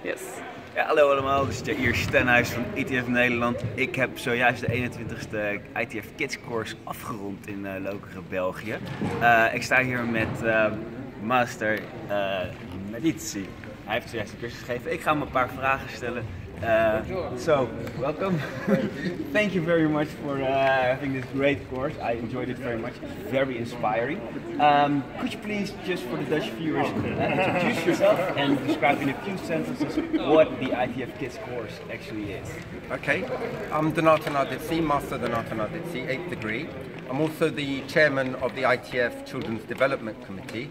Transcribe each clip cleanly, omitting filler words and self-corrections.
Yes. Ja, hallo allemaal, dus hier Stenhuis van ITF Nederland. Ik heb zojuist de 21ste ITF Kids Course afgerond in Lokeren, België. Ik sta hier met Master Nardizzi. Hij heeft zojuist een cursus gegeven. Ik ga hem een paar vragen stellen. So, welcome. Thank you very much for having this great course. I enjoyed it very much. It's very inspiring. Could you please, just for the Dutch viewers, introduce yourself and describe in a few sentences what the ITF Kids Course actually is? Okay, I'm Taekwon-Do Nardizzi, Master Nardizzi, 8th degree. I'm also the chairman of the ITF Children's Development Committee,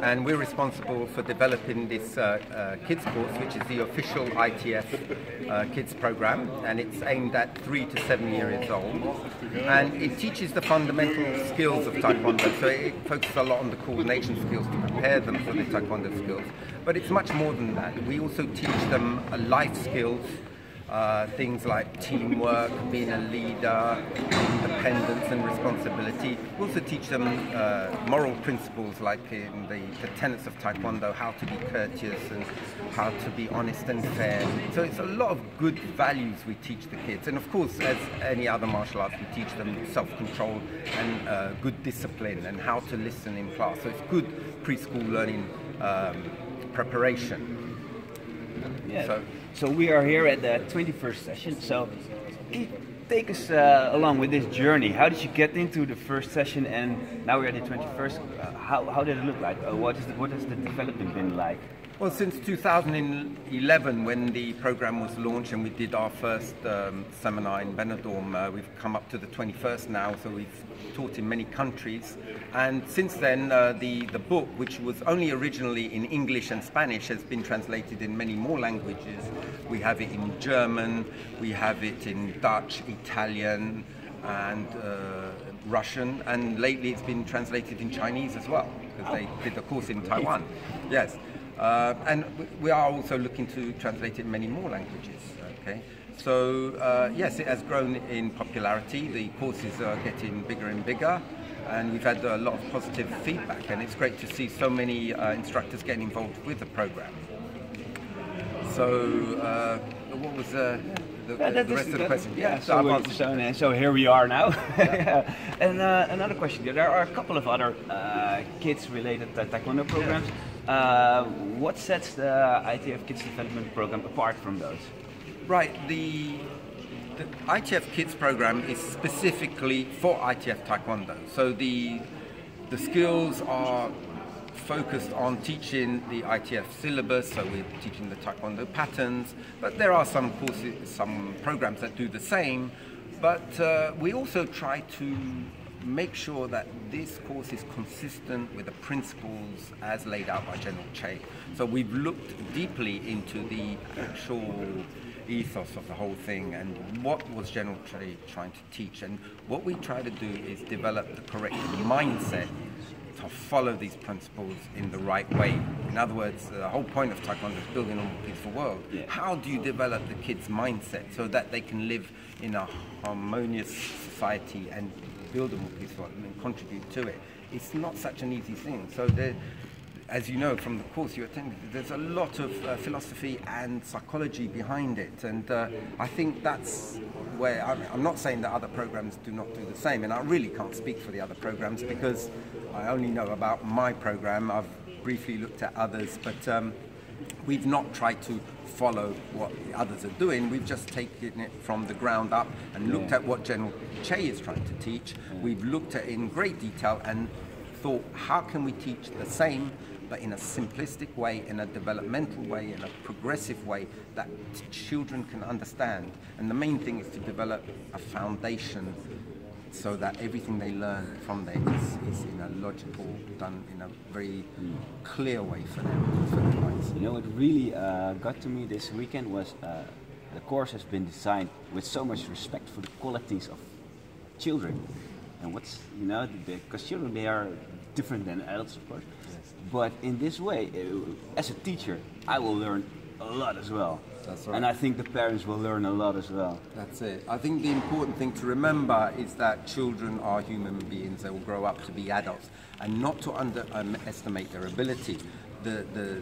and we're responsible for developing this kids course, which is the official ITF kids program, and it's aimed at 3 to 7 years old. And it teaches the fundamental skills of Taekwondo, so it focuses a lot on the coordination skills to prepare them for the Taekwondo skills. But it's much more than that. We also teach them life skills. Things like teamwork, being a leader, independence and responsibility. We also teach them moral principles like in the tenets of Taekwondo, how to be courteous and how to be honest and fair. So it's a lot of good values we teach the kids. And of course, as any other martial arts, we teach them self-control and good discipline and how to listen in class. So it's good preschool learning preparation. Yeah. So we are here at the 21st session. So can you take us along with this journey? How did you get into the first session, and now we're at the 21st? How did it look like? What has the development been like? Well, since 2011, when the program was launched and we did our first seminar in Benidorm, we've come up to the 21st now, so we've taught in many countries. And since then, the book, which was only originally in English and Spanish, has been translated in many more languages. We have it in German, we have it in Dutch, Italian, and Russian, and lately it's been translated in Chinese as well, because they did the course in Taiwan. Yes. And we are also looking to translate it in many more languages. Okay, so yes, it has grown in popularity. The courses are getting bigger and bigger, and we've had a lot of positive feedback. And it's great to see so many instructors getting involved with the program. So, what was the rest of the question? Yeah, so here we are now. And another question: there are a couple of other kids-related Taekwondo programs. What sets the ITF Kids Development Program apart from those? Right, the ITF Kids program is specifically for ITF Taekwondo. So the skills are focused on teaching the ITF syllabus, so we're teaching the Taekwondo patterns, but there are some courses, some programs that do the same, but we also try to make sure that this course is consistent with the principles as laid out by General Che. So we've looked deeply into the actual ethos of the whole thing and what was General Che trying to teach. And what we try to do is develop the correct mindset to follow these principles in the right way. In other words, the whole point of Taekwondo is building a more peaceful world. Yeah. How do you develop the kids' mindset so that they can live in a harmonious society and build a more peaceful world and contribute to it? It's not such an easy thing. So as you know from the course you attended, there's a lot of philosophy and psychology behind it, and I think that's where I'm not saying that other programs do not do the same, and I really can't speak for the other programs because I only know about my program. I've briefly looked at others, but we've not tried to follow what the others are doing. We've just taken it from the ground up and looked at what General Che is trying to teach. We've looked at it in great detail and thought, how can we teach the same but in a simplistic way, in a developmental way, in a progressive way that children can understand. And the main thing is to develop a foundation so that everything they learn from there is in a logical, done in a very clear way for them, for their lives. You know, what really got to me this weekend was the course has been designed with so much respect for the qualities of children. And what's, you know, because children, they are different than adults, of course. Yes. But in this way, as a teacher, I will learn a lot as well. That's right. And I think the parents will learn a lot as well. That's it. I think the important thing to remember is that children are human beings. They will grow up to be adults, and not to underestimate their ability. The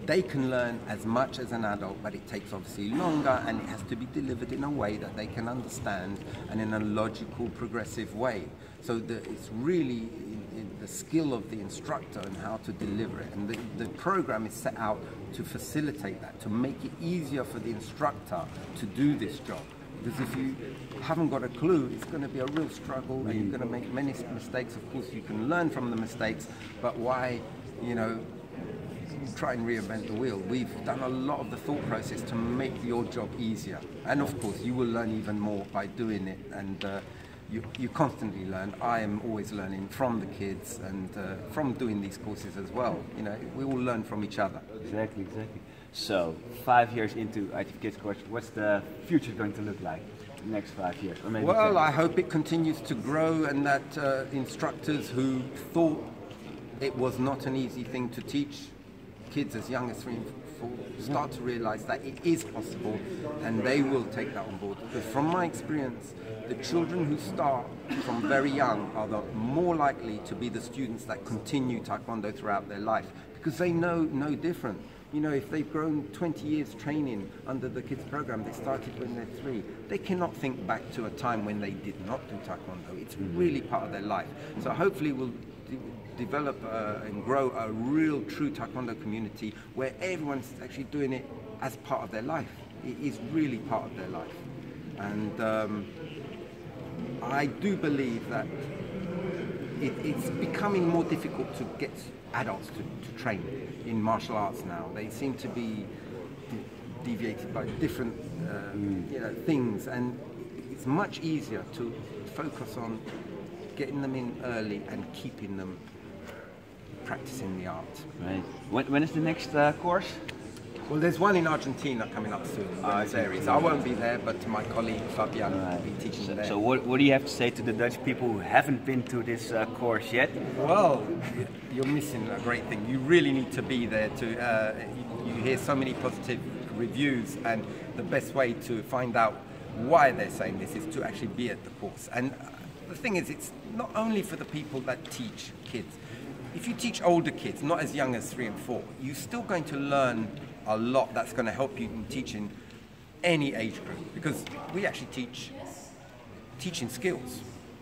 they can learn as much as an adult, but it takes obviously longer, and it has to be delivered in a way that they can understand and in a logical, progressive way. So it's really in the skill of the instructor and how to deliver it. And the program is set out to facilitate that, to make it easier for the instructor to do this job. Because if you haven't got a clue, it's going to be a real struggle, and you're going to make many mistakes. Of course, you can learn from the mistakes, but why, you know, try and reinvent the wheel? We've done a lot of the thought process to make your job easier. And of course, you will learn even more by doing it, and you constantly learn. I am always learning from the kids and from doing these courses as well. You know, we all learn from each other. Exactly, exactly. So, 5 years into ITF Kids Course, what's the future going to look like the next 5 years? Or maybe well, 10? I hope it continues to grow, and that instructors who thought it was not an easy thing to teach kids as young as 3 and 4 start to realize that it is possible, and they will take that on board. Because from my experience, the children who start from very young are the more likely to be the students that continue Taekwondo throughout their life, because they know no different. You know, if they've grown 20 years training under the kids program, they started when they're 3, they cannot think back to a time when they did not do Taekwondo. It's really part of their life. So hopefully we'll develop and grow a real true Taekwondo community where everyone's actually doing it as part of their life. It is really part of their life. And I do believe that it's becoming more difficult to get adults to train in martial arts now. They seem to be deviated by different you know, things, and it's much easier to focus on getting them in early and keeping them practicing the art. Right. When is the next course? Well, there's one in Argentina coming up soon in Buenos Aires. I won't be there, but my colleague Fabian will be teaching there. So what do you have to say to the Dutch people who haven't been to this course yet? Well, you're missing a great thing. You really need to be there. You hear so many positive reviews, and the best way to find out why they're saying this is to actually be at the course. And the thing is, it's not only for the people that teach kids. If you teach older kids, not as young as 3 and 4, you're still going to learn a lot that's going to help you in teaching any age group, because we actually teach teaching skills.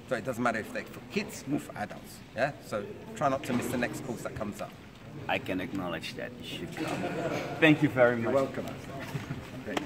So it doesn't matter if they're for kids or for adults. Yeah. So try not to miss the next course that comes up. I can acknowledge that. You should come. Thank you very much. You're welcome. Okay.